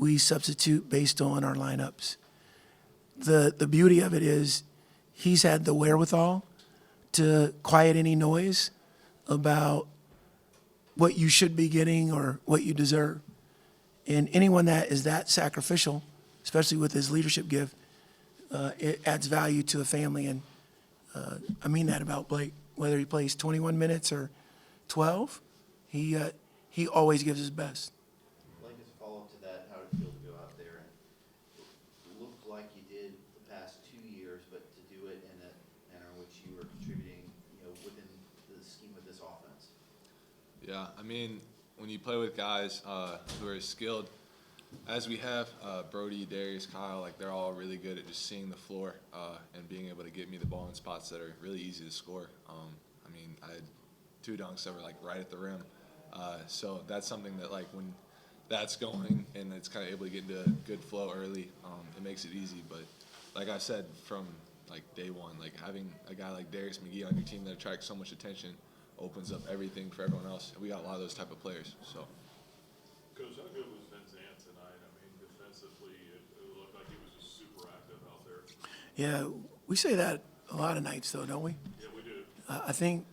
we substitute based on our lineups. The beauty of it is he's had the wherewithal to quiet any noise about what you should be getting or what you deserve. And anyone that is that sacrificial, especially with his leadership gift, it adds value to a family. And I mean that about Blake. Whether he plays 21 minutes or 12, he always gives his best. Blake, as a follow-up to that, how did it feel to go out there? And it looked like you did the past 2 years, but to do it in a manner in which you were contributing, within the scheme of this offense. Yeah, I mean, when you play with guys who are skilled, as we have, Brody, Darius, Kyle, like they're all really good at just seeing the floor and being able to get me the ball in spots that are really easy to score. I mean, I had 2 dunks that were like right at the rim. So that's something that like when that's going and it's kind of able to get into a good flow early, it makes it easy. But like I said, from like day one, like having a guy like Darius McGee on your team that attracts so much attention opens up everything for everyone else. We got a lot of those type of players. So. Coach, how good was Vince Ant tonight? I mean, defensively, it looked like he was just super active out there. Yeah, we say that a lot of nights, though, don't we? Yeah, we do. I think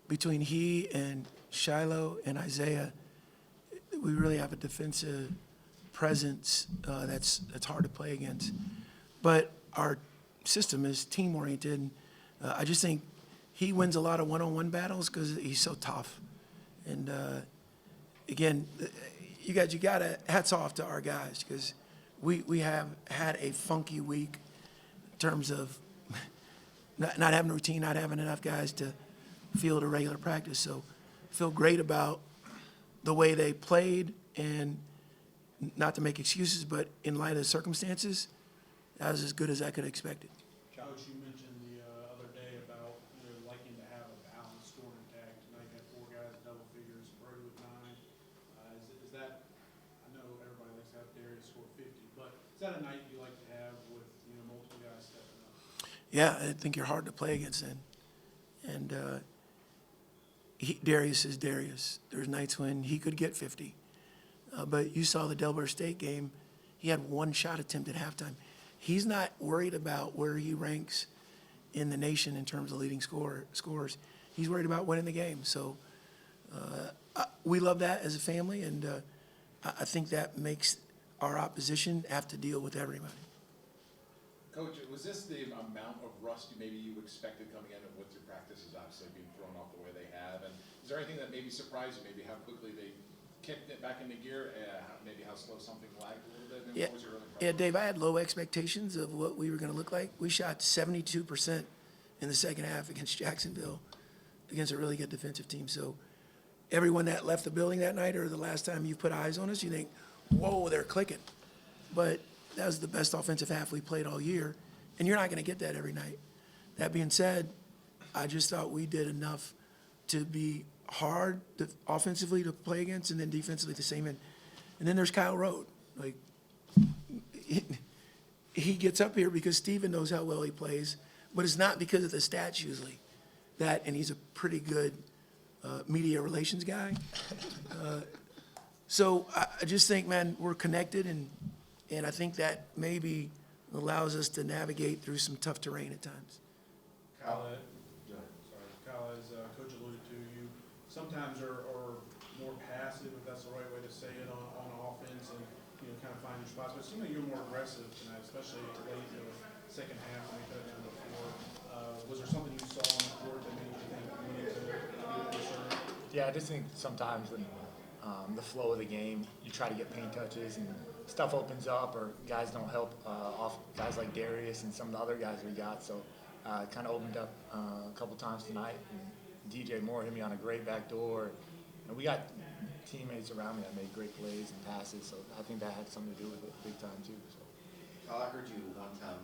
between he and Shiloh and Isaiah, we really have a defensive presence that's hard to play against. But our system is team-oriented. I just think he wins a lot of one-on-one battles because he's so tough. And, again, you got to hats off to our guys because we have had a funky week in terms of not having a routine, not having enough guys to field a regular practice. So feel great about the way they played, and not to make excuses, but in light of the circumstances, that was as good as I could have expected. Coach, you mentioned the other day about liking to have a balanced scoring tag. Tonight you had 4 guys double figures, Brody with 9. Is that, I know everybody likes to have Darius score 50, but is that a night you like to have with multiple guys stepping up? Yeah, I think you're hard to play against then. And Darius is Darius. There's nights when he could get 50. But you saw the Delaware State game. He had 1 shot attempt at halftime. He's not worried about where he ranks in the nation in terms of leading scorers. He's worried about winning the game. So we love that as a family, and I think that makes our opposition have to deal with everybody. Coach, was this the amount of rust maybe you expected coming in with your practices obviously being thrown off the way they have? And is there anything that maybe surprised you, maybe how quickly they kicked it back into gear, maybe how slow something lagged a little bit? And what was your early Yeah, Dave, I had low expectations of what we were going to look like. We shot 72% in the second half against Jacksonville, against a really good defensive team. So everyone that left the building that night or the last time you put eyes on us, you think, whoa, they're clicking. But that was the best offensive half we played all year, and you're not going to get that every night. That being said, I just thought we did enough to be hard offensively to play against, and then defensively the same end. And then there's Kyle Rode. Like, he gets up here because Steven knows how well he plays, but it's not because of the stats usually. And he's a pretty good media relations guy. So I just think, man, we're connected, and I think that maybe allows us to navigate through some tough terrain at times. Kyle, as Coach alluded to, you sometimes are more passive, if that's the right way to say it, on offense, and kind of find your spots. But it seemed like you're more aggressive tonight, especially late in the second half when you touched on the floor. Was there something you saw on the court that made you think you needed to be concerned? Yeah, I just think sometimes when the flow of the game, you try to get paint touches and stuff opens up, or guys don't help off guys like Darius and some of the other guys we got. So it kind of opened up a couple times tonight. And DJ Moore hit me on a great back door. And we got teammates around me that made great plays and passes. So I think that had something to do with it big time too. So. Kyle, I heard you one time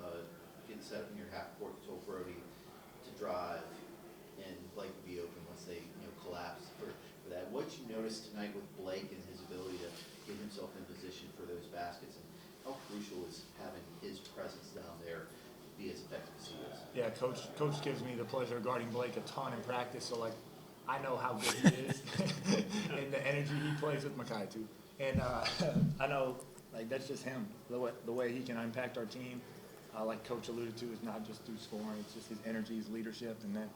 getting set up in your half court, told Brody to drive and Blake would be open once they collapsed for that. What you noticed tonight with Blake and his ability to get himself in position for those baskets, and how crucial is having his presence down there to be as effective as he is? Yeah, coach gives me the pleasure of guarding Blake a ton in practice, so like I know how good he is and the energy he plays with Makai too. And I know Like, that's just him. The way he can impact our team, like Coach alluded to, is not just through scoring. It's just his energy, his leadership, and then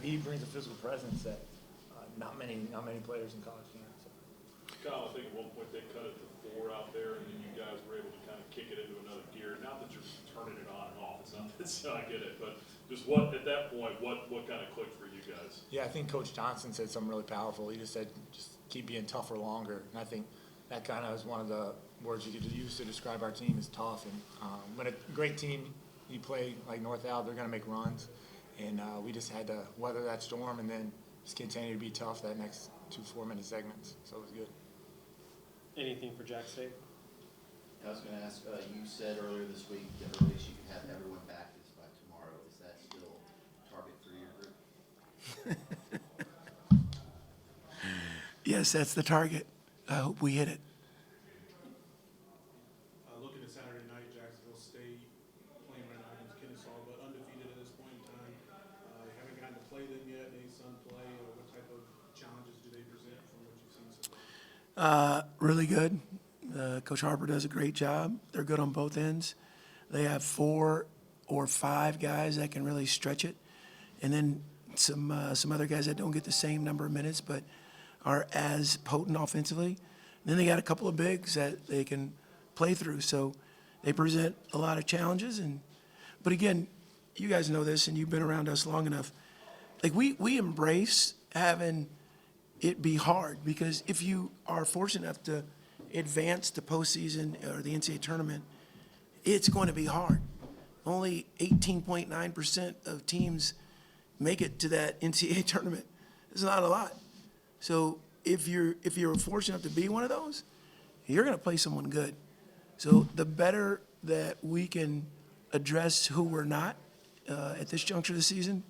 he brings a physical presence that not many players in college can. So. Kyle, I think at one point they cut it to 4 out there, and then you guys were able to kind of kick it into another gear. Not that you're turning it on and off, it's not that, so I get it, but just at that point, what kind of clicked for you guys? Yeah, I think Coach Johnson said something really powerful. He just said, just keep being tougher longer. And I think that kind of is one of the words you could use to describe our team is tough. And when a great team, you play like North Al, they're going to make runs. And we just had to weather that storm and then just continue to be tough that next 2 4-minute segments. So it was good. Anything for Jack State? I was gonna ask, you said earlier this week, the earliest you can have everyone back is by tomorrow. Is that still target for your group? Yes, that's the target. I hope we hit it. Looking at Saturday night, Jacksonville State playing right now against Kennesaw, but undefeated at this point in time. Haven't gotten to play them yet. Son play. What type of challenges do they present from what you've seen so far? Really good. Coach Harper does a great job. They're good on both ends. They have 4 or 5 guys that can really stretch it, and then some other guys that don't get the same number of minutes but are as potent offensively. And then they got a couple of bigs that they can play through. So they present a lot of challenges. But again, you guys know this, and you've been around us long enough. Like we embrace having it be hard, because if you are fortunate enough to advance to postseason or the NCAA tournament, it's going to be hard. Only 18.9% of teams make it to that NCAA tournament. It's not a lot. So if you're fortunate enough to be one of those, you're going to play someone good. So the better that we can address who we're not at this juncture of the season,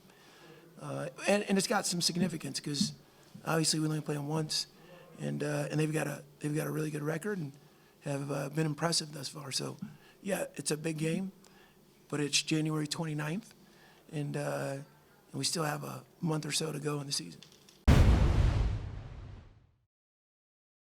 and it's got some significance because obviously we only play them once, and they've got a really good record and have been impressive thus far. So yeah, it's a big game, but it's January 29th, and we still have a month or so to go in the season.